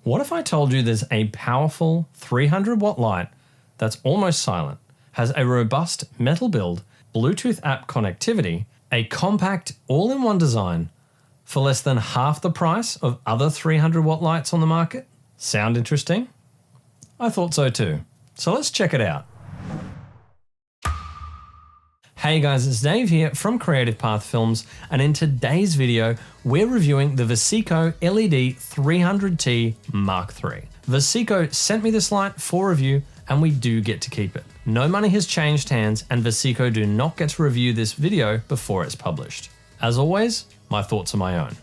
What if I told you there's a powerful 300 watt light that's almost silent, has a robust metal build, Bluetooth app connectivity, a compact all-in-one design for less than half the price of other 300 watt lights on the market? Sound interesting? I thought so too. So let's check it out. Hey guys, it's Dave here from Creative Path Films, and in today's video, we're reviewing the Visico LED-300T Mark III. Visico sent me this light for review, and we do get to keep it. No money has changed hands, and Visico do not get to review this video before it's published. As always, my thoughts are my own.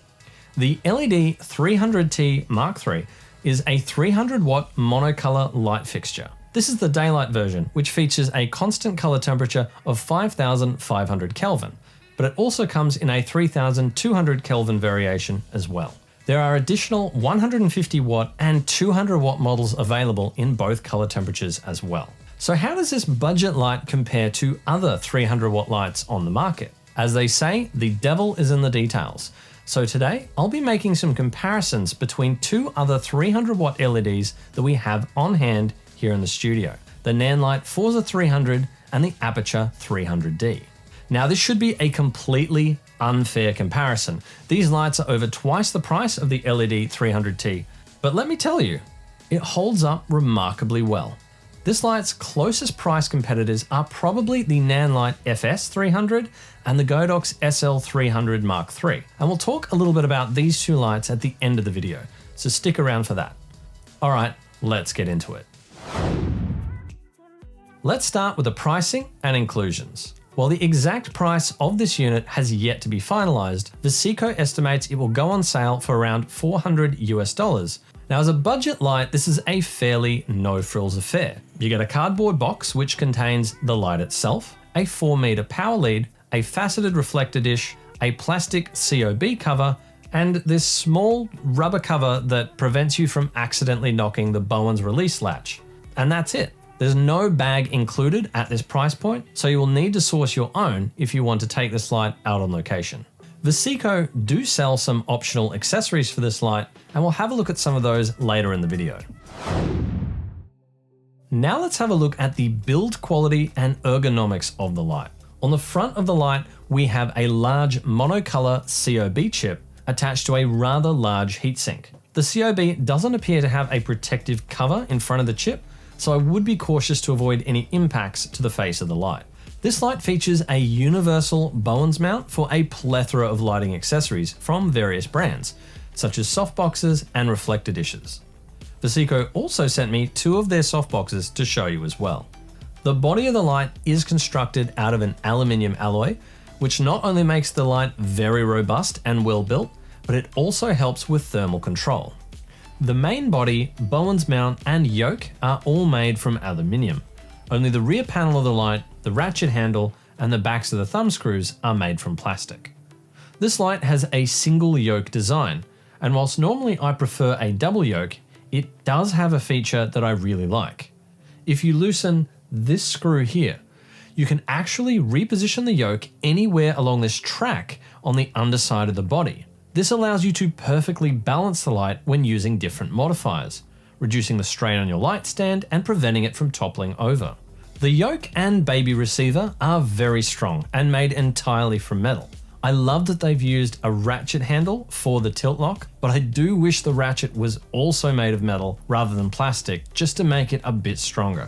The LED-300T Mark III is a 300 watt monocolor light fixture. This is the daylight version, which features a constant color temperature of 5,500 Kelvin, but it also comes in a 3,200 Kelvin variation as well. There are additional 150 watt and 200 watt models available in both color temperatures as well. So how does this budget light compare to other 300 watt lights on the market? As they say, the devil is in the details. So today, I'll be making some comparisons between two other 300 watt LEDs that we have on hand here in the studio, the Nanlite Forza 300 and the Aputure 300D. Now this should be a completely unfair comparison. These lights are over twice the price of the LED 300T, but let me tell you, it holds up remarkably well. This light's closest price competitors are probably the Nanlite FS 300 and the Godox SL 300 Mark III, and we'll talk a little bit about these two lights at the end of the video, so stick around for that. All right, let's get into it. Let's start with the pricing and inclusions. While the exact price of this unit has yet to be finalized, Visico estimates it will go on sale for around $400 US. Now as a budget light, this is a fairly no-frills affair. You get a cardboard box which contains the light itself, a 4-meter power lead, a faceted reflector dish, a plastic COB cover, and this small rubber cover that prevents you from accidentally knocking the Bowen's release latch. And that's it. There's no bag included at this price point, so you will need to source your own if you want to take this light out on location. Visico do sell some optional accessories for this light, and we'll have a look at some of those later in the video. Now let's have a look at the build quality and ergonomics of the light. On the front of the light, we have a large monocolor COB chip attached to a rather large heatsink. The COB doesn't appear to have a protective cover in front of the chip, so I would be cautious to avoid any impacts to the face of the light. This light features a universal Bowen's mount for a plethora of lighting accessories from various brands, such as softboxes and reflector dishes. Visico also sent me two of their softboxes to show you as well. The body of the light is constructed out of an aluminium alloy, which not only makes the light very robust and well built, but it also helps with thermal control. The main body, Bowen's mount, and yoke are all made from aluminium. Only the rear panel of the light, the ratchet handle, and the backs of the thumb screws are made from plastic. This light has a single yoke design, and whilst normally I prefer a double yoke, it does have a feature that I really like. If you loosen this screw here, you can actually reposition the yoke anywhere along this track on the underside of the body. This allows you to perfectly balance the light when using different modifiers, reducing the strain on your light stand and preventing it from toppling over. The yoke and baby receiver are very strong and made entirely from metal. I love that they've used a ratchet handle for the tilt lock, but I do wish the ratchet was also made of metal rather than plastic just to make it a bit stronger.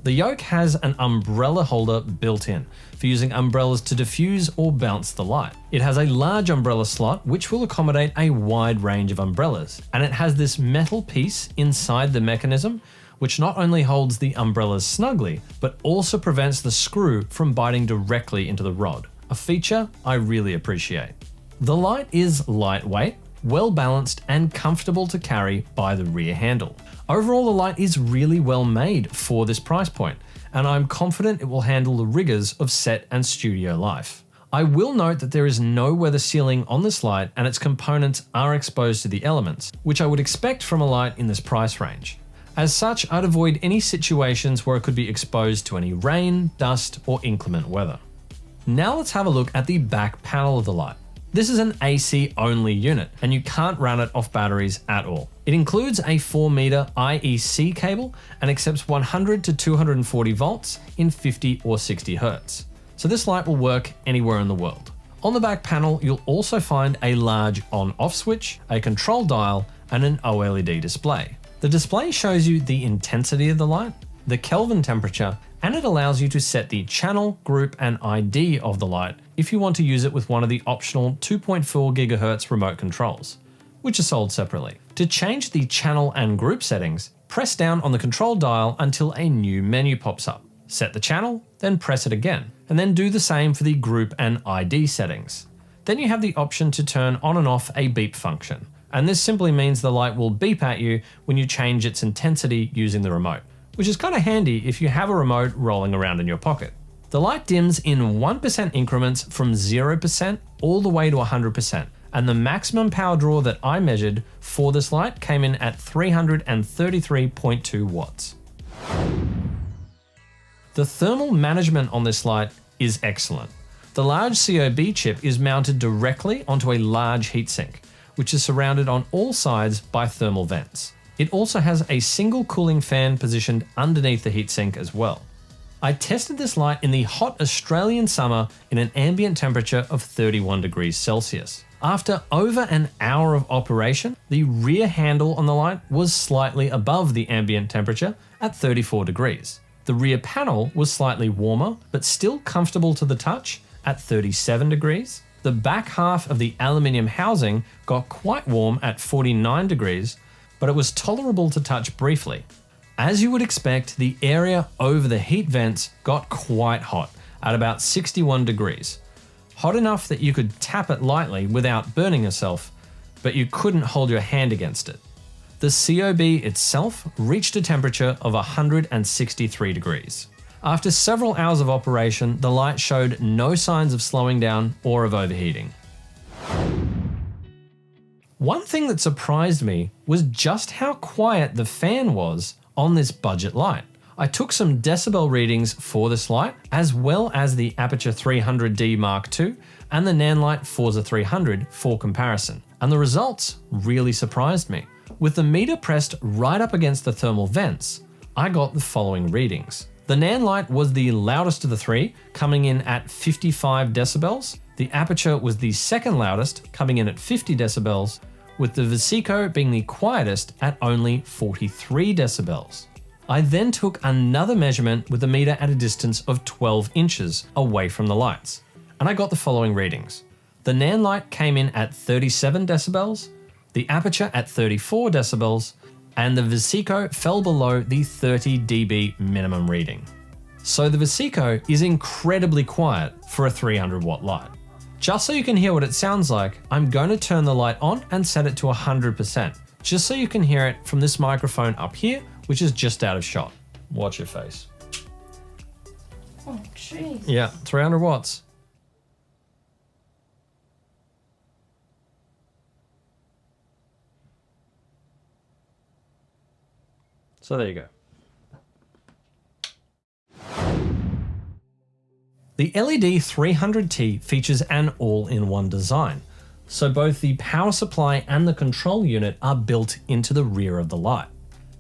The yoke has an umbrella holder built in for using umbrellas to diffuse or bounce the light. It has a large umbrella slot which will accommodate a wide range of umbrellas, and it has this metal piece inside the mechanism which not only holds the umbrellas snugly, but also prevents the screw from biting directly into the rod, a feature I really appreciate. The light is lightweight, well balanced, and comfortable to carry by the rear handle. Overall, the light is really well made for this price point, and I'm confident it will handle the rigors of set and studio life. I will note that there is no weather sealing on this light, and its components are exposed to the elements, which I would expect from a light in this price range. As such, I'd avoid any situations where it could be exposed to any rain, dust, or inclement weather. Now let's have a look at the back panel of the light. This is an AC only unit, and you can't run it off batteries at all. It includes a 4-meter IEC cable and accepts 100 to 240 volts in 50 or 60 Hz. So this light will work anywhere in the world. On the back panel, you'll also find a large on-off switch, a control dial, and an OLED display. The display shows you the intensity of the light, the Kelvin temperature, and it allows you to set the channel, group, and ID of the light if you want to use it with one of the optional 2.4 GHz remote controls, which are sold separately. To change the channel and group settings, press down on the control dial until a new menu pops up. Set the channel, then press it again, and then do the same for the group and ID settings. Then you have the option to turn on and off a beep function, and this simply means the light will beep at you when you change its intensity using the remote, which is kind of handy if you have a remote rolling around in your pocket. The light dims in 1% increments from 0% all the way to 100%, and the maximum power draw that I measured for this light came in at 333.2 watts. The thermal management on this light is excellent. The large COB chip is mounted directly onto a large heatsink, which is surrounded on all sides by thermal vents. It also has a single cooling fan positioned underneath the heatsink as well. I tested this light in the hot Australian summer in an ambient temperature of 31 degrees Celsius. After over an hour of operation, the rear handle on the light was slightly above the ambient temperature at 34 degrees. The rear panel was slightly warmer, but still comfortable to the touch at 37 degrees. The back half of the aluminium housing got quite warm at 49 degrees, but it was tolerable to touch briefly. As you would expect, the area over the heat vents got quite hot at about 61 degrees. Hot enough that you could tap it lightly without burning yourself, but you couldn't hold your hand against it. The COB itself reached a temperature of 163 degrees. After several hours of operation, the light showed no signs of slowing down or of overheating. One thing that surprised me was just how quiet the fan was on this budget light. I took some decibel readings for this light, as well as the Aputure 300D Mark II and the Nanlite Forza 300 for comparison, and the results really surprised me. With the meter pressed right up against the thermal vents, I got the following readings. The Nanlite was the loudest of the three, coming in at 55 decibels. The Aputure was the second loudest, coming in at 50 decibels, with the Visico being the quietest at only 43 decibels. I then took another measurement with the meter at a distance of 12 inches away from the lights, and I got the following readings. The Nanlite came in at 37 decibels, the Aputure at 34 decibels, and the Visico fell below the 30 dB minimum reading. So the Visico is incredibly quiet for a 300 watt light. Just so you can hear what it sounds like, I'm going to turn the light on and set it to 100%, just so you can hear it from this microphone up here, which is just out of shot. Watch your face. Oh, jeez. Yeah, 300 watts. So there you go. The LED-300T features an all-in-one design, so both the power supply and the control unit are built into the rear of the light.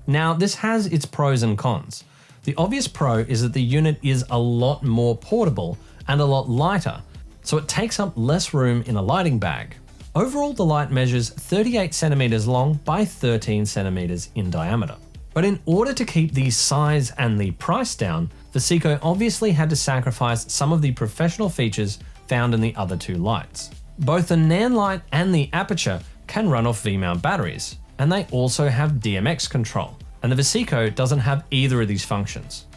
Now, this has its pros and cons. The obvious pro is that the unit is a lot more portable and a lot lighter, so it takes up less room in a lighting bag. Overall, the light measures 38 centimeters long by 13 centimeters in diameter. But in order to keep the size and the price down, Visico obviously had to sacrifice some of the professional features found in the other two lights. Both the Nanlite and the Aputure can run off V-mount batteries, and they also have DMX control, and the Visico doesn't have either of these functions.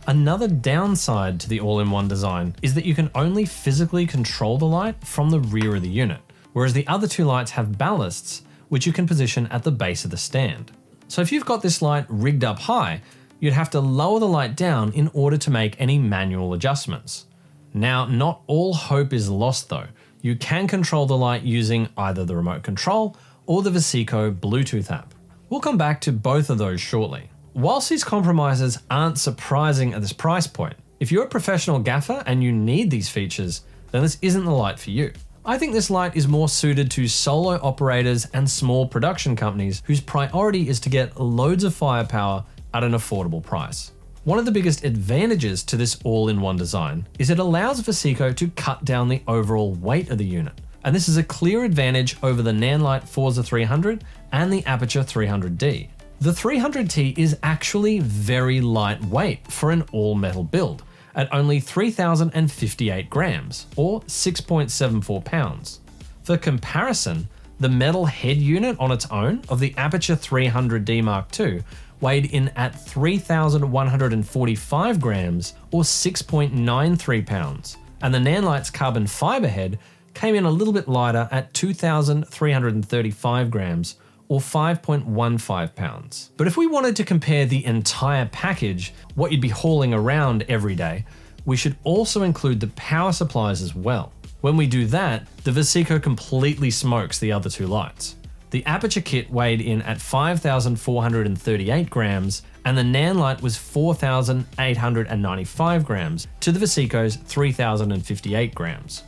Another downside to the all-in-one design is that you can only physically control the light from the rear of the unit, whereas the other two lights have ballasts, which you can position at the base of the stand. So if you've got this light rigged up high, you'd have to lower the light down in order to make any manual adjustments. Now, not all hope is lost though. You can control the light using either the remote control or the Visico Bluetooth app. We'll come back to both of those shortly. Whilst these compromises aren't surprising at this price point, if you're a professional gaffer and you need these features, then this isn't the light for you. I think this light is more suited to solo operators and small production companies whose priority is to get loads of firepower at an affordable price. One of the biggest advantages to this all-in-one design is it allows Visico to cut down the overall weight of the unit. And this is a clear advantage over the Nanlite Forza 300 and the Aputure 300D. The 300T is actually very lightweight for an all-metal build, at only 3,058 grams, or 6.74 pounds. For comparison, the metal head unit on its own of the Aputure 300D Mark II weighed in at 3,145 grams, or 6.93 pounds, and the Nanlite's carbon fiber head came in a little bit lighter at 2,335 grams, or 5.15 pounds. But if we wanted to compare the entire package, what you'd be hauling around every day, we should also include the power supplies as well. When we do that, the Visico completely smokes the other two lights. The Aputure kit weighed in at 5,438 grams, and the Nanlite was 4,895 grams to the Visico's 3,058 grams.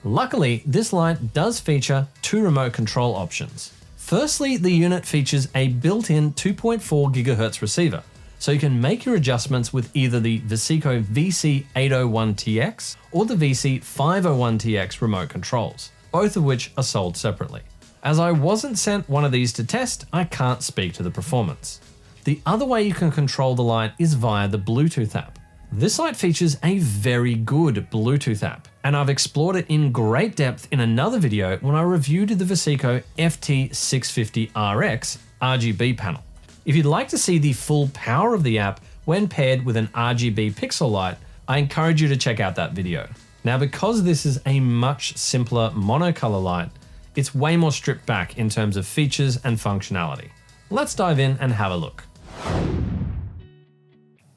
Luckily, this light does feature two remote control options. Firstly, the unit features a built-in 2.4 GHz receiver, so you can make your adjustments with either the Visico VC801TX or the VC501TX remote controls, both of which are sold separately. As I wasn't sent one of these to test, I can't speak to the performance. The other way you can control the light is via the Bluetooth app. This light features a very good Bluetooth app, and I've explored it in great depth in another video when I reviewed the Visico FT650RX RGB panel. If you'd like to see the full power of the app when paired with an RGB pixel light, I encourage you to check out that video. Now, because this is a much simpler monocolour light, it's way more stripped back in terms of features and functionality. Let's dive in and have a look.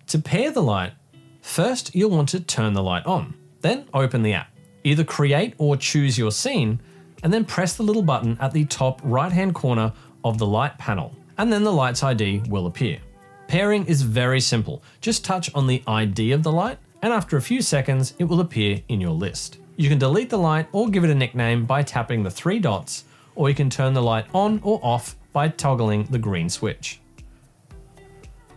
To pair the light, first you'll want to turn the light on, then open the app. Either create or choose your scene, and then press the little button at the top right-hand corner of the light panel, and then the light's ID will appear. Pairing is very simple. Just touch on the ID of the light, and after a few seconds, it will appear in your list. You can delete the light or give it a nickname by tapping the three dots, or you can turn the light on or off by toggling the green switch.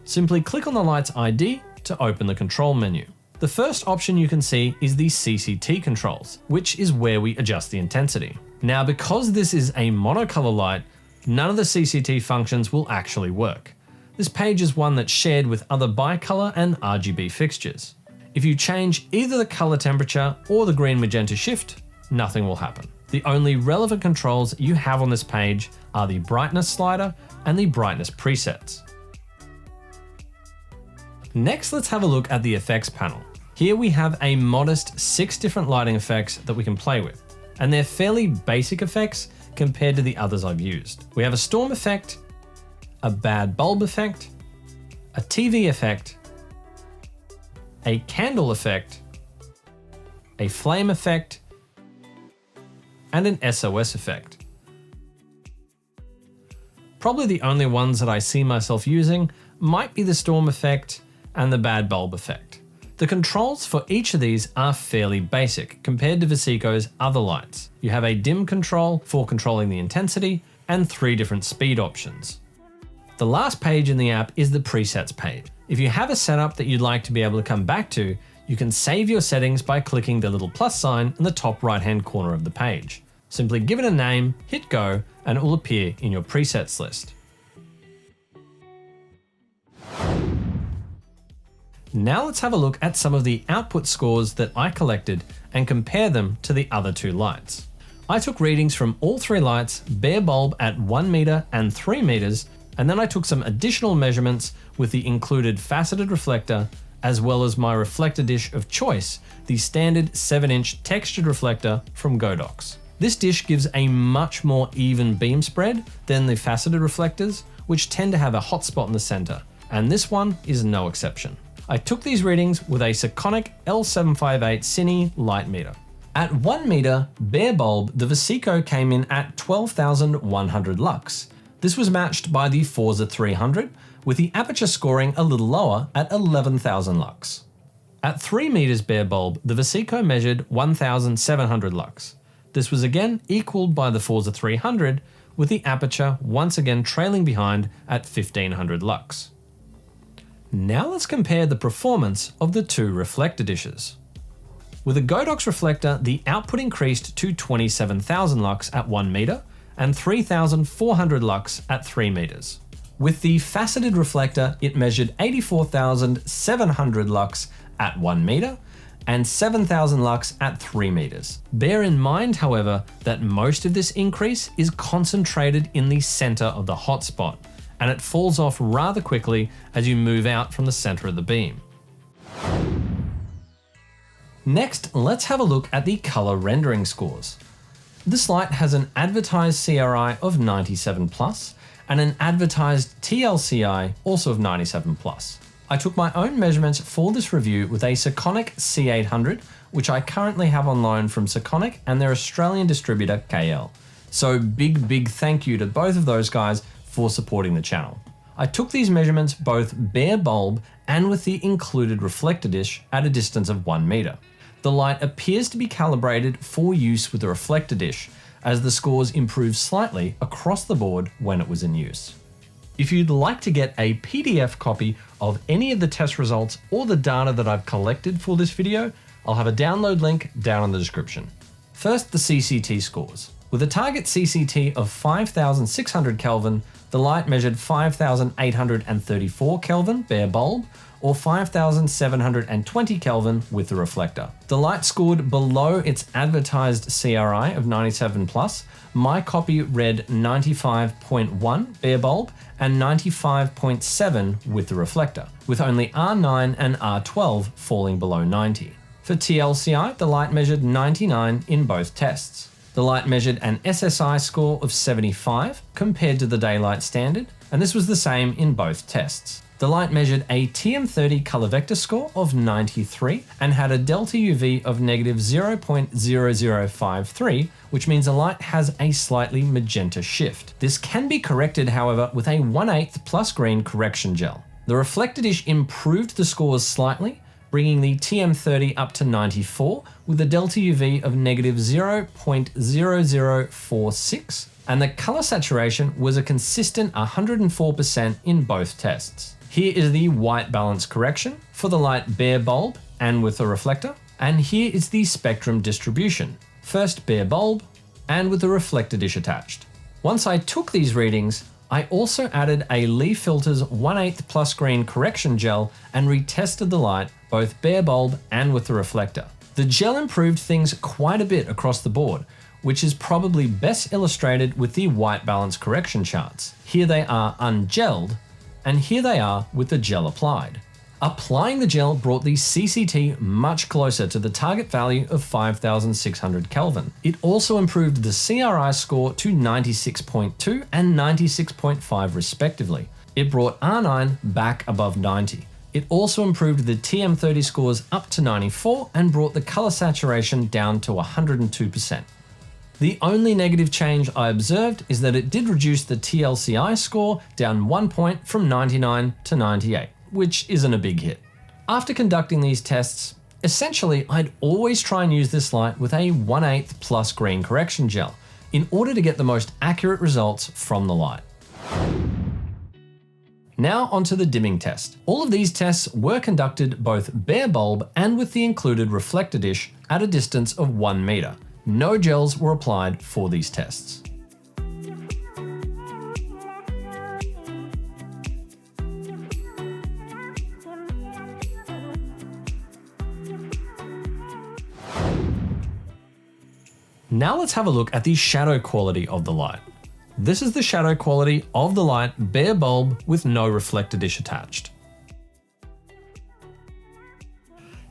Simply click on the light's ID to open the control menu. The first option you can see is the CCT controls, which is where we adjust the intensity. Now, because this is a monocolour light, none of the CCT functions will actually work. This page is one that's shared with other bicolour and RGB fixtures. If you change either the colour temperature or the green magenta shift, nothing will happen. The only relevant controls you have on this page are the brightness slider and the brightness presets. Next, let's have a look at the effects panel. Here we have a modest 6 different lighting effects that we can play with, and they're fairly basic effects compared to the others I've used. We have a storm effect, a bad bulb effect, a TV effect, a candle effect, a flame effect, and an SOS effect. Probably the only ones that I see myself using might be the storm effect and the bad bulb effect. The controls for each of these are fairly basic compared to Visico's other lights. You have a dim control for controlling the intensity and 3 different speed options. The last page in the app is the presets page. If you have a setup that you'd like to be able to come back to, you can save your settings by clicking the little plus sign in the top right-hand corner of the page. Simply give it a name, hit go, and it will appear in your presets list. Now let's have a look at some of the output scores that I collected and compare them to the other 2 lights. I took readings from all 3 lights, bare bulb at 1 meter and 3 meters, and then I took some additional measurements with the included faceted reflector, as well as my reflector dish of choice, the standard 7-inch textured reflector from Godox. This dish gives a much more even beam spread than the faceted reflectors, which tend to have a hot spot in the center, and this one is no exception. I took these readings with a Sekonic L758 Cine light meter. At 1 meter bare bulb, the Visico came in at 12,100 lux. This was matched by the Forza 300, with the Aputure scoring a little lower at 11,000 lux. At 3 meters bare bulb, the Visico measured 1,700 lux. This was again equaled by the Forza 300, with the Aputure once again trailing behind at 1,500 lux. Now let's compare the performance of the two reflector dishes. With a Godox reflector, the output increased to 27,000 lux at 1 meter and 3,400 lux at 3 meters. With the faceted reflector, it measured 84,700 lux at 1 meter and 7,000 lux at 3 meters. Bear in mind, however, that most of this increase is concentrated in the center of the hotspot, and it falls off rather quickly as you move out from the center of the beam. Next, let's have a look at the color rendering scores. This light has an advertised CRI of 97+, and an advertised TLCI also of 97+. I took my own measurements for this review with a Sekonic C800, which I currently have on loan from Sekonic and their Australian distributor KL. So big thank you to both of those guys for supporting the channel. I took these measurements both bare bulb and with the included reflector dish at a distance of 1 meter. The light appears to be calibrated for use with the reflector dish, as the scores improved slightly across the board when it was in use. If you'd like to get a PDF copy of any of the test results or the data that I've collected for this video, I'll have a download link down in the description. First, the CCT scores. With a target CCT of 5,600 Kelvin, the light measured 5,834 Kelvin bare bulb, or 5,720 Kelvin with the reflector. The light scored below its advertised CRI of 97+. My copy read 95.1 bare bulb and 95.7 with the reflector, with only R9 and R12 falling below 90. For TLCI, the light measured 99 in both tests. The light measured an SSI score of 75 compared to the daylight standard, and this was the same in both tests. The light measured a TM30 color vector score of 93 and had a delta UV of -0.0053, which means the light has a slightly magenta shift. This can be corrected, however, with a 1/8 plus green correction gel. The reflector dish improved the scores slightly, bringing the TM30 up to 94 with a delta UV of -0.0046, and the color saturation was a consistent 104% in both tests. Here is the white balance correction for the light bare bulb and with the reflector, and here is the spectrum distribution, first bare bulb and with the reflector dish attached. Once I took these readings, I also added a Lee Filters 1/8 plus green correction gel and retested the light both bare bulb and with the reflector. The gel improved things quite a bit across the board, which is probably best illustrated with the white balance correction charts. Here they are ungelled, and here they are with the gel applied. Applying the gel brought the CCT much closer to the target value of 5,600 Kelvin. It also improved the CRI score to 96.2 and 96.5 respectively. It brought R9 back above 90. It also improved the TM30 scores up to 94 and brought the color saturation down to 102%. The only negative change I observed is that it did reduce the TLCI score down 1 point from 99 to 98, which isn't a big hit. After conducting these tests, essentially I'd always try and use this light with a 1/8 plus green correction gel in order to get the most accurate results from the light. Now onto the dimming test. All of these tests were conducted both bare bulb and with the included reflector dish at a distance of 1 meter. No gels were applied for these tests. Now let's have a look at the shadow quality of the light. This is the shadow quality of the light bare bulb with no reflector dish attached.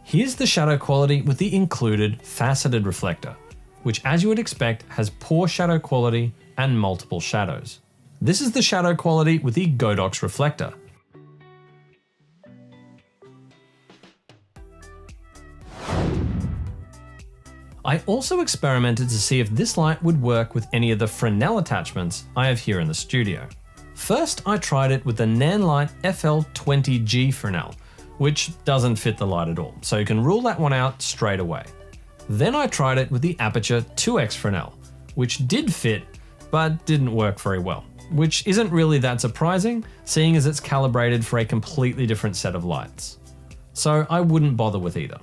Here's the shadow quality with the included faceted reflector, which as you would expect has poor shadow quality and multiple shadows. This is the shadow quality with the Godox reflector. I also experimented to see if this light would work with any of the Fresnel attachments I have here in the studio. First, I tried it with the Nanlite FL20G Fresnel, which doesn't fit the light at all, so you can rule that one out straight away. Then I tried it with the Aputure 2X Fresnel, which did fit, but didn't work very well, which isn't really that surprising, seeing as it's calibrated for a completely different set of lights. So I wouldn't bother with either.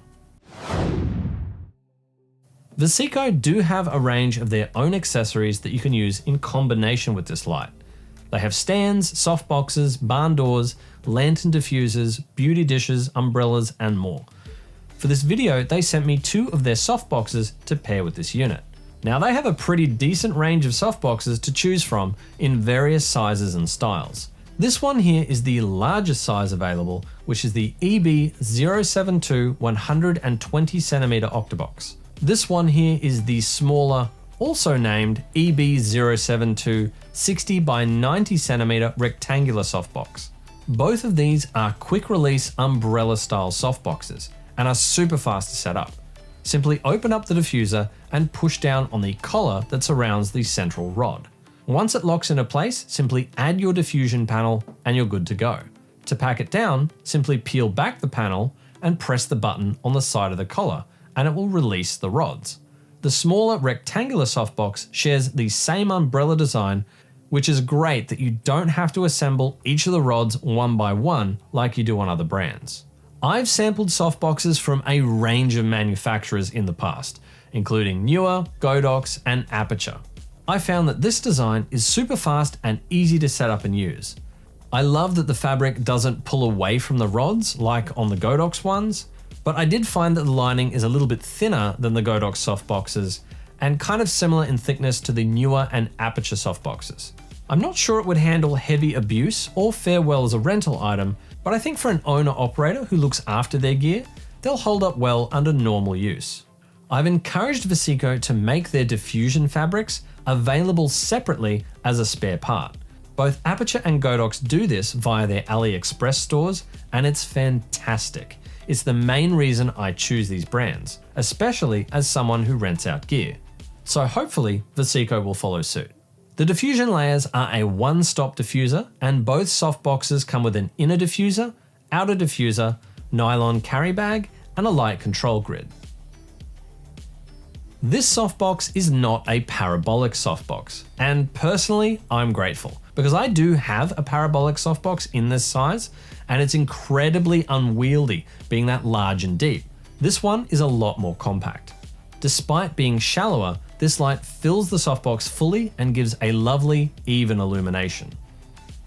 Visico do have a range of their own accessories that you can use in combination with this light. They have stands, softboxes, barn doors, lantern diffusers, beauty dishes, umbrellas, and more. For this video, they sent me 2 of their softboxes to pair with this unit. Now they have a pretty decent range of softboxes to choose from in various sizes and styles. This one here is the largest size available, which is the EB072 120cm Octabox. This one here is the smaller, also named EB072 60 by 90cm rectangular softbox. Both of these are quick release umbrella style softboxes and are super fast to set up. Simply open up the diffuser and push down on the collar that surrounds the central rod. Once it locks into place, simply add your diffusion panel and you're good to go. To pack it down, simply peel back the panel and press the button on the side of the collar and it will release the rods. The smaller rectangular softbox shares the same umbrella design, which is great that you don't have to assemble each of the rods one by one like you do on other brands. I've sampled softboxes from a range of manufacturers in the past, including Newer, Godox, and Aputure. I found that this design is super fast and easy to set up and use. I love that the fabric doesn't pull away from the rods like on the Godox ones, but I did find that the lining is a little bit thinner than the Godox softboxes and kind of similar in thickness to the Newer and Aputure softboxes. I'm not sure it would handle heavy abuse or fare well as a rental item, but I think for an owner-operator who looks after their gear, they'll hold up well under normal use. I've encouraged Visico to make their diffusion fabrics available separately as a spare part. Both Aputure and Godox do this via their AliExpress stores, and it's fantastic. It's the main reason I choose these brands, especially as someone who rents out gear. So hopefully Visico will follow suit. The diffusion layers are a one-stop diffuser, and both softboxes come with an inner diffuser, outer diffuser, nylon carry bag, and a light control grid. This softbox is not a parabolic softbox, and personally, I'm grateful because I do have a parabolic softbox in this size, and it's incredibly unwieldy being that large and deep. This one is a lot more compact. Despite being shallower, this light fills the softbox fully and gives a lovely, even illumination.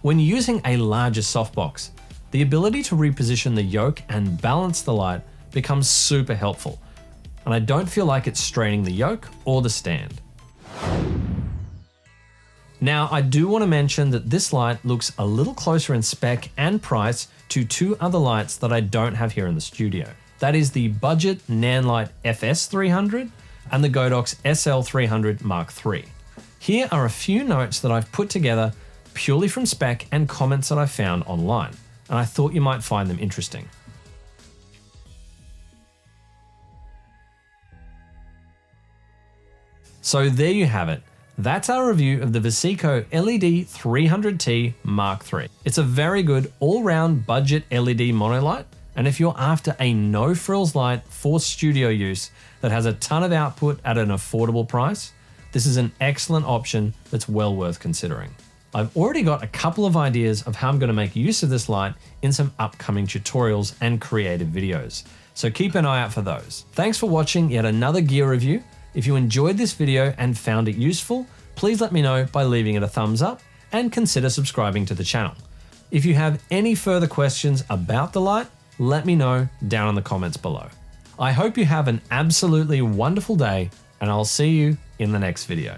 When using a larger softbox, the ability to reposition the yoke and balance the light becomes super helpful, and I don't feel like it's straining the yoke or the stand. Now, I do want to mention that this light looks a little closer in spec and price to 2 other lights that I don't have here in the studio. That is the budget Nanlite FS300 and the Godox SL300 Mark III. Here are a few notes that I've put together purely from spec and comments that I found online, and I thought you might find them interesting. So there you have it. That's our review of the Visico LED-300T Mark III. It's a very good all-round budget LED monolight, and if you're after a no-frills light for studio use that has a ton of output at an affordable price, this is an excellent option that's well worth considering. I've already got a couple of ideas of how I'm going to make use of this light in some upcoming tutorials and creative videos, so keep an eye out for those. Thanks for watching yet another gear review. If you enjoyed this video and found it useful, please let me know by leaving it a thumbs up and consider subscribing to the channel. If you have any further questions about the light, let me know down in the comments below. I hope you have an absolutely wonderful day, and I'll see you in the next video.